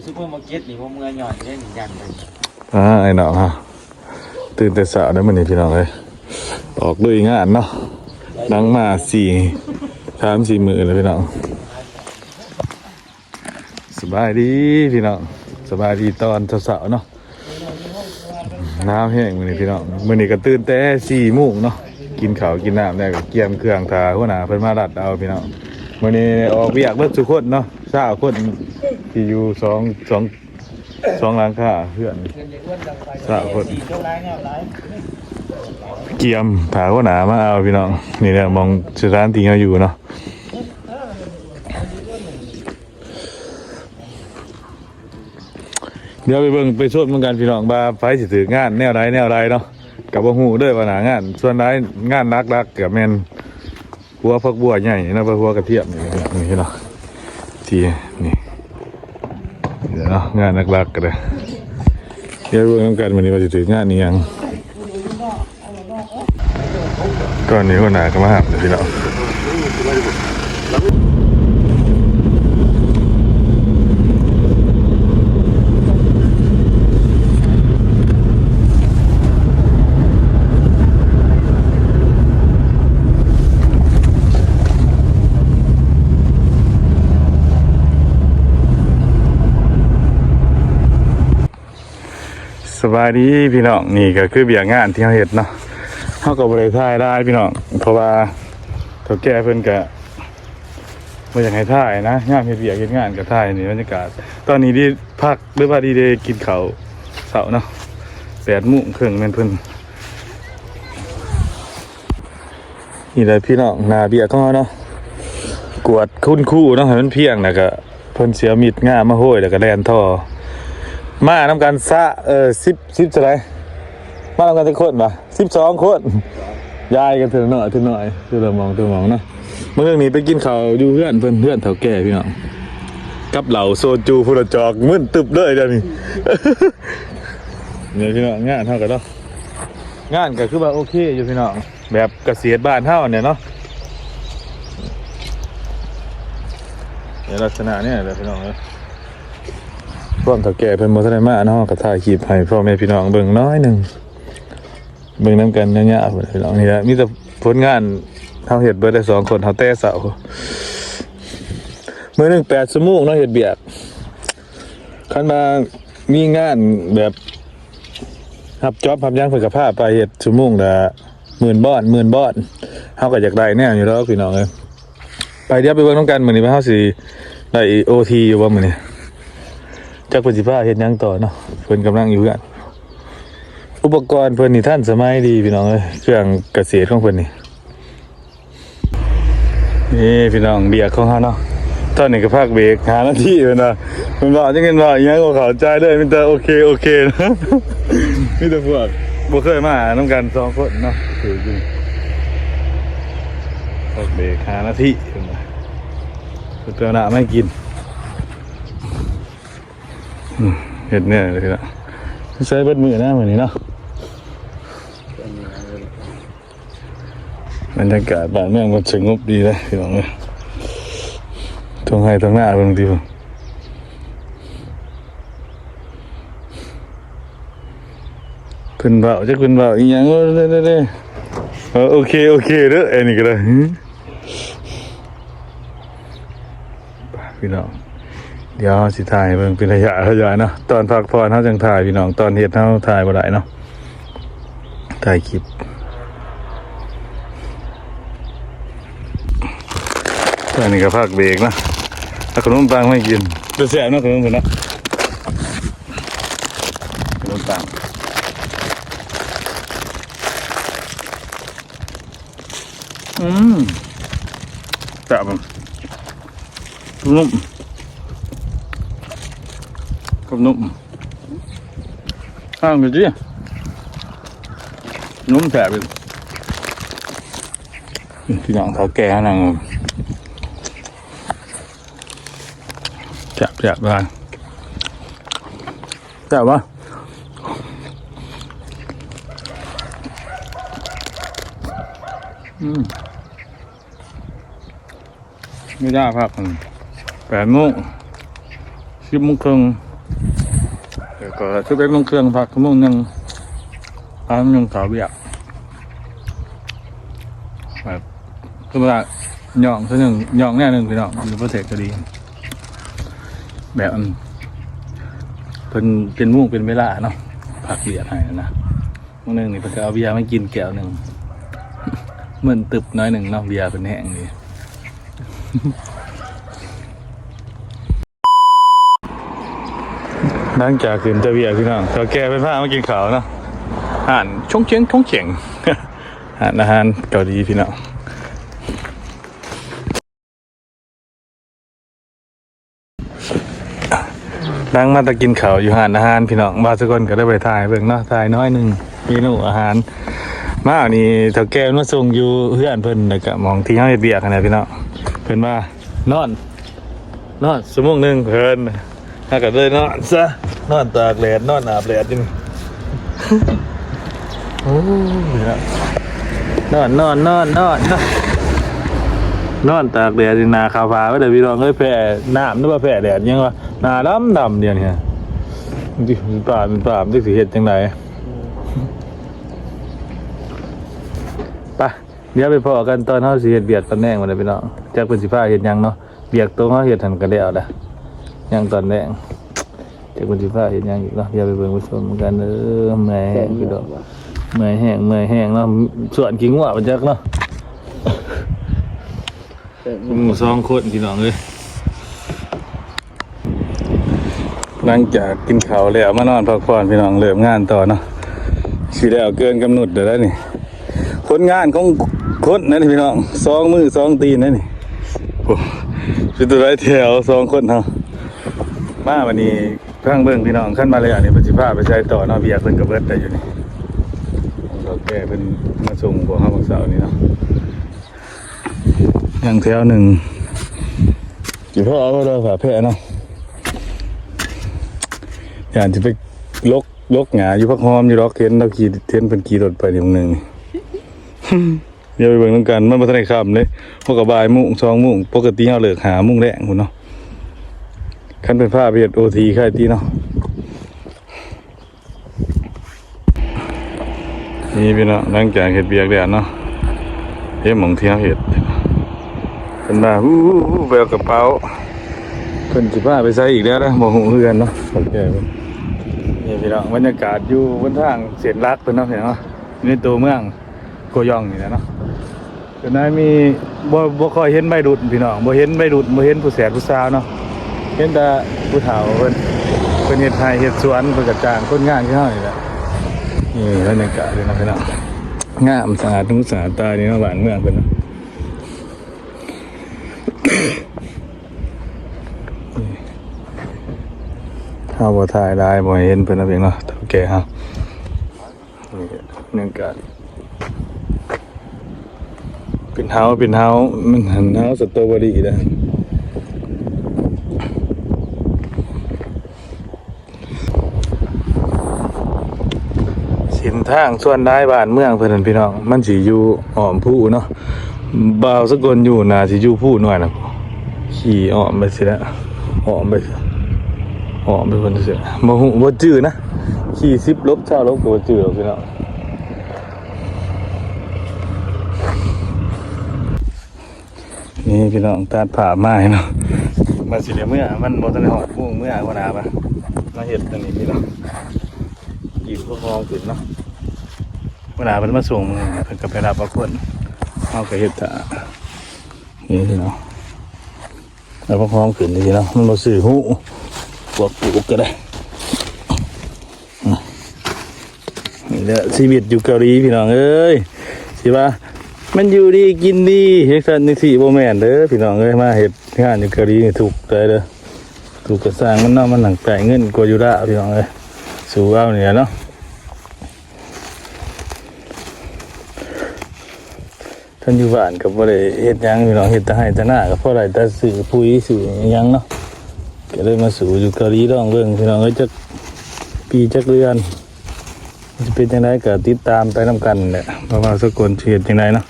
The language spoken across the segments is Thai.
ซุปเปอร์มาร์เก็ตนี่ว่าเมื่อหย่อนได้หนึ่งยันเลยไอ้น้องฮะตื่นแต่เช้าได้มื้อนี้พี่น้องเอ้ยออกด้วยงานเนาะนั่งมา3-4 มื้อเลยพี่น้องสบายดีพี่น้องสบายดีตอนเช้าๆเนาะน้ำแห้งมื้อนี้พี่น้องมื้อนี้ก็ตื่นแต่4 โมงเนาะกินข้าวกินน้ำแล้วก็เกียมเครื่องทาหัวหน้าเพิ่นมารัดเอาพี่น้องมื้อนี้ออกเวียกเบิดทุกคนเนาะ20 คนที่อยู่2หลังคาเพื่อน20 คนเกียมถาหัวหน้ามาเอาพี่น้องนี่แหละมองสถานที่เฮาอยู่เนาะเดี๋ยวไปเบิ่งไปชดเหมือนกันพี่น้องว่าไฟสิถืองานแนวใดเนาะกับบ่ฮู้เด้อว่าหน้างานส่วนใดงานนักก็แม่นหัวผักบัวใหญ่นะหัวกระเทียมนี่เนาะที่นี่เดี๋ยวเนาะงานนักก็ได้เดี๋ยวเบิ่งกันวันนี้ว่าสิถืองานนี้ยังตอนนี้หัวหน้าก็มาหาพี่น้องสบายดีพี่น้องนี่ก็คือเบียงานที่เราเฮ็ดเนาะเขาก็บริถ่ายได้พี่น้องเพราะว่าเฒ่าแก่เพิ่นก็บ่อยากให้ถ่ายนะงานเฮ็ดเบียกเฮ็ดงานก็ถ่ายนี่บรรยากาศตอนนี้ดีพักหรือว่าดีเดกินข้าวเช้าเนาะ8 โมงครึ่งแม่นเพิ่นนี่แหละพี่น้องหน้าเบียกของเราเนาะกวดคุณคู่เนาะให้มันเพียงแล้วก็เพิ่นเสียมีดง่ามาโห้ยแล้วก็แล่นท่อมาทำการซะ10เท่าไหร่มาทำการทุกคนป่ะ12 คนยายกันเถอะหน่อยเดี๋ยวมองเนาะเมื่อนี้ไปกินข้าวอยู่เพื่อนเฒ่าแก่พี่น้องกับเหล่าโซจูพุระจอกมึนตึบเลยเดี๋ยวนี้เนี่ยพี่น้องงานเท่ากันเนาะงานก็คือว่าโอเคอยู่พี่น้องแบบเกษตรบ้านเท่าเนี่ยเนาะลักษณะเนี่ยแหละพี่น้องพร้อมเฒ่าแก่เพิ่นบ่ทันได้มาเนาะก็ถ่ายคลิปให้พ่อแม่พี่น้องเบิ่งน้อยนึงเบิ่งนำกันยาวๆพี่น้องนี่แหละมีแต่ผลงานเฮาเฮ็ดเบิดได้2 คนเฮาแต่เช้ามื้อนึง8 ชั่วโมงเนาะเฮ็ดเบียกคันมามีงานแบบรับจ็อบรับหยังเพิ่นก็พาไปเฮ็ดชั่วโมงละ10,000 บาทเฮาก็อยากได้แนวอยู่แล้วพี่น้องเอ้ยไปเดี๋ยวไปเบิ่งนำกันมื้อนี้ว่าเฮาสิได้ OT อยู่บ่มื้อนี้จากปัจจุบันเห็นยังต่อเนาะเพิ่นกำลังอยู่กันอุปกรณ์เพิ่นนี่ท่านสมัยดีพี่น้องเอ้ยเครื่องเกษตรของเพิ่นนี่พี่น้องเบียกของเฮาเนาะตอนนี้ก็พักเบรกหานาทีเพิ่นว่าเพิ่นว่าจังได๋ว่าอีหยังก็เข้าใจเด้อมีแต่โอเคนะมีแต่พวกบ่เคยมานำกัน2 คนเนาะคือจริงพักเบรกหานาทีเพิ่นว่าเพิ่นเอาหน้าไม่กินเห็ดเนี่ยเลยละใช้เบ็ดมือหน้าเหมือนนี้เนาะบรรยากาศบ้านเมืองมันสงบดีเลยพี่น้องเลยตรงให้ตรงหน้าบางทีเพิ่นเบาจะเพิ่นเบาอีหยังเด้โอเคเด้อไอ้นี่ก็ได้พี่น้องเดี๋ยวสิถ่ายเบิ่งเป็นระยะเนาะตอนพักผ่อนเฮาจังถ่ายพี่น้องตอนเฮ็ดเฮาถ่ายบ่ได้เนาะถ่ายคลิปตอนนี้ก็พักเบรกนะขนมปังไม่กินจะแซ่บเนาะขนมกันเนาะขนมปังแซ่บนุ่มกับนุ่มข้างกันจีนุ่มแฉะไปพี่น้องเขาแก่นั่งแฉะไปแฉะปะไม่ได้ครับ8 โมง10 โมงครึ่ง ก็ชุดเป็นเครื่องพักชั่วโมงนึงทำยังขาวเบียกแบบคือว่าย่องคือหนึ่งย่องแน่หนึ่งพี่น้องหรือโปรเซสก็ดีแบบเป็นมุ่งเป็นเวลาเนาะผักเบียดให้นะมื้อนึงนี่เพิ่นก็เอาเบียร์มากินแก้วหนึ่งเหมือนตึบน้อยหนึ่งเนาะเบียร์เป็นแห้งดีหลังจากขึ้นจะเบียร์พี่น้องเขาแก่ไปพามากินข้าวเนาะอาหารช่องเชียงอาหารเกาหลีพี่น้องนั่งมาตะกินข้าวอยู่หานอาหารพี่น้องบาสกลก็ได้ไปถ่ายเบิ่งเนาะถ่ายน้อยหนึ่งเมนูอาหารมานี่เถ้าแก้วมาส่งอยู่เพื่อนเพิ่นแล้วก็มองที่เฮาเฮ็ดเบียกนะพี่น้องเพิ่นว่านอนชั่วโมงนึงเพิ่นถ้าก็เลยนอนซะนอนตากแดดนอนอาบแดดนี่โอ้ยนอนตากแดดนี่นาคาฟ้าไว้เด้อพี่น้องเอ้ยแพ้น้ำนึกว่าแพ้แดดยังวะหน้าดำเดียวเนี่ยดิเป็นป่ามันสิเฮ็ดจังไดไปเดี๋ยวไปพอกันตอนเฮาสิเฮ็ดเบียดตอนแรกมื้อนี้พี่น้องจักเพิ่นสิพาเฮ็ดหยังเนาะเบียกตัวเฮาเฮ็ดหั่นก็แล้วล่ะยังตอนแรกจักเพิ่นสิพาเฮ็ดหยังอีกเนาะเดี๋ยวไปเบิ่งไปชมกันเด้อเมื่อยแห้งพี่น้องเมื่อยแห้งเนาะส่วนขี้งัวบ่จักเนาะสองคนพี่น้องเอ้ยหลังจากกินข้าวแล้วมานอนพักผ่อนพี่น้องเริ่มงานต่อเนาะสิแล้วเกินกำหนดเด้อนี่คนงานของคนนั่นพี่น้อง2 มือ 2 ตีนนั่นนี่โอ้สิตัวไรแถว2 คนเฮามาวันนี้เพิ่งเบิ่งพี่น้องขั้นมาแล้วนี่เพิ่นสิพาไปใช้ต่อเนาะเบียร์เพิ่นก็เบิดได้อยู่นี่ก็แก้เพิ่นมาส่งพวกเฮาวันเสาร์นี่เนาะยังแถวหนึ่งสิพ่อเอาเราฝาแพะเนาะอย่างจะไปลกหงาอยู่พักหอมอยู่ดอกเทนเราขี่เทนเป็นขี่รถไปทีนึงเดี๋ยวไปเบิ่งนำกันมันบ่ทันได้ค่ำเลยพวกก็บ่ายโมง2 โมงปกติเฮาเลิก5 โมงแลงพุ่นเนาะคันเป็นผ้าเฮ็ด OT ค่ายติเนาะนี่พี่น้องหลังจากเฮ็ดเบียกแล้วเนาะเฮ็ดหม่องที่เฮาเฮ็ดเพิ่นมาแบกกระเป๋าเพิ่นสิพาไปใส่อีกแล้วนะบ่ฮู้คือกันเนาะโอเคนี่พี่น้องบรรยากาศอยู่บนทางเส้นลักเพิ่นเนาะพี่น้องในตัวเมืองโกยองนี่แหละเนาะเพิ่นมีบ่ค่อยเห็นใบดุดพี่น้องบ่เห็นใบดุดบ่เห็นผู้แสบผู้สาวเนาะเห็นแต่ผู้เฒ่าเพิ่นเฮ็ดไร่เฮ็ดสวนเพิ่นก็จ้างคนงานที่เฮานี่แหละนี่บรรยากาศเลยนะพี่น้องงามสะอาดหูสะอาดตานี่เนาะบ้านเมืองเพิ่นเนาะเฮาบ่ถ่ายได้บ่เห็นเพิ่นเอาเองเนาะเฒ่าแก่เฮานี่บรรยากาศเป็นเฮามันหันเฮาสตรอเบอรี่นะสินทางส่วนท้ายบ้านเมืองเพิ่นพี่น้องมันสิอยู่อ้อมผู้เนาะบ่าวสกลอยู่น่าสิอยู่ผู้หน่อยนะขี่อ้อมไปสิละอ้อมไปเพิ่นสิบ่ฮู้บ่จื้อนะขี่10 ลบ20 ลบก็บ่จื้อหรอกพี่น้องนี่พี่น้องตัดผ่าไม้เนาะมันสิได้เมื่อมันบ่ทันได้ฮอดมุ่งเมื่อบ่นาปะมาเฮ็ดอันนี้พี่น้องอยู่พวกห้องขึ้นเนาะบ่นาเพิ่นมาส่งเพิ่นก็ไปรับเอาคนเฮาก็เฮ็ดท่านี่พี่น้องแล้วพวกห้องขึ้นนี่พี่น้องมันบ่ซื้อฮู้พวกปลูกก็ได้นี่แหละชีวิตอยู่เกาหลีพี่น้องเอ้ยสิว่ามันอยู่ดีกินดีเฮ็ดซั่นจังซี่บ่แม่นเด้อพี่น้องเอ้ยมาเฮ็ดงานอยู่เกาหลีนี่ถูกใจเด้อถูกกระสร้างมันเนาะมันหลังจ่ายเงินกว่าอยู่ละพี่น้องเอ้ยสู้เอาเนี่ยเนาะท่านอยู่บ้านก็บ่ได้เฮ็ดหยังพี่น้องเฮ็ดแต่ให้แต่หน้าก็พอได้แต่ซื้อปุ๋ยซื้อหยังเนาะก็เลยมาสู่อยู่เกาหลีลองเบิ่งพี่น้องเอ้ยจักปีจักเดือนจะเป็นจังไดก็ติดตามไปนำกันแหละเพราะว่าสกลเฮ็ดจังไดเนาะ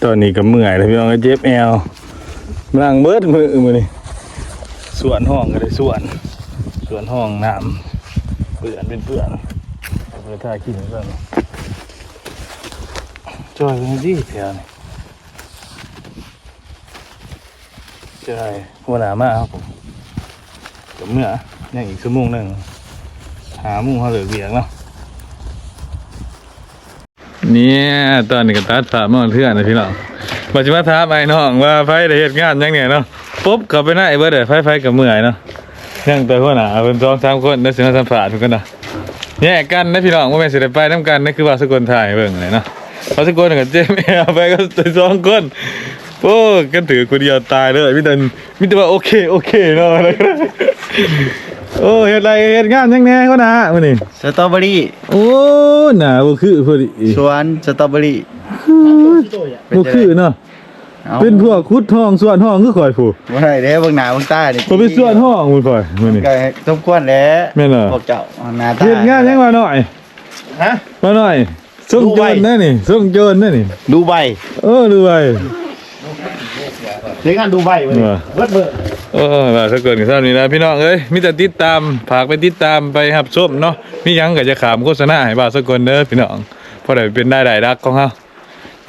ตอนนี้ก็เมื่อยแล้วพี่น้องเจ็บแอวนั่งเบิดมื้อนี่สวนห้องก็ได้สวนห้องน้ เปื่อนเป็นเปื่อนเพื่อท่ากินกันจอยเป็นที่แถวนี่จอยหัวหน้ามากครับผมกับเมื่อยังอีกชั่วโมงหนึ่งหามุ่งเขาเหลือเบียงเนาะเนี่ยตอนนี้ก็ตัดผ่ามาเพื่อนนะพี่น้องมาจะมาท้าไอ้น้องว่าไฟได้เหตุงานยังเนี่ยเนาะปุ๊บกลับไปหน้าไอ้เบิร์ดเลยไฟกับเมื่อยเนาะยังตัวหัวหน้าเป็น2-3คนได้เสียงสัมผัสทุกคนนะแยกกันนะพี่น้องว่าแม่สิได้ไปน้ำกันนั่นคือว่าสกลถ่ายเบิ่งเลยเนาะเขาสกลกับเจ๊แม่เอาไปก็2 คนโอ้กันถือคนเดียวตายเลยมิแต่ว่าโอเคเนาะโอ้เฮ็ดไรเฮ็ดงานยังแน่ก็นะมื้อนี้ สตรอเบอรี่ โอ้หนาบ่คือพอดี สวนสตรอเบอรี่ บ่คือเนาะเป็นพวกขุดห้องส่วนห้องคือข่อยผู้ บ่ได้เด้เบิ่งหน้าเบิ่งตานี่ บ่เป็นส่วนห้องมื้อข่อยมื้อนี้ ก็สมควรแล้ว แม่นเหรอ พวกเจ้าหน้าตา เฮ็ดงานยังว่าหน่อย ฮะ ว่าหน่อยส่งโจรนั่นนี่ส่งโจรนั่นนี่ ดูใบ ดูไว้ เฮ็ดงานดูใบเว้ยเบิด ว่าถ้าเกิดกับท่านนี้นะพี่น้องเอ้ยมีแต่ติดตามฝากไปติดตามไปรับชมเนาะมีหยังก็จะขามโฆษณาให้บ่าวสักคนเด้อพี่น้องเพราะได้เป็นได้รักของเฮา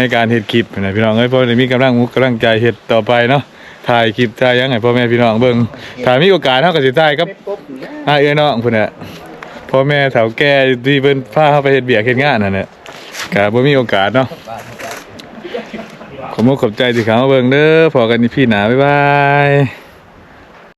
ในการเฮ็ดคลิปนะพี่น้องเอ้ยเพราะได้มีกำลังใจเฮ็ดต่อไปเนาะถ่ายคลิปถ่ายหยังให้พ่อแม่พี่น้องเบิ่งถ้ามีโอกาสเฮาก็สิถ่ายกับอ้ายเอ้ยน้องพุ่นน่ะพ่อแม่เฒ่าแก่ที่เพิ่นพาเฮาไปเฮ็ดเวียกเฮ็ดงานนั่นแหละก็บ่มีโอกาสเนาะขอบใจที่เข้ามาเบิ่งเด้อพอกันอีพี่หน้าบ๊ายบาย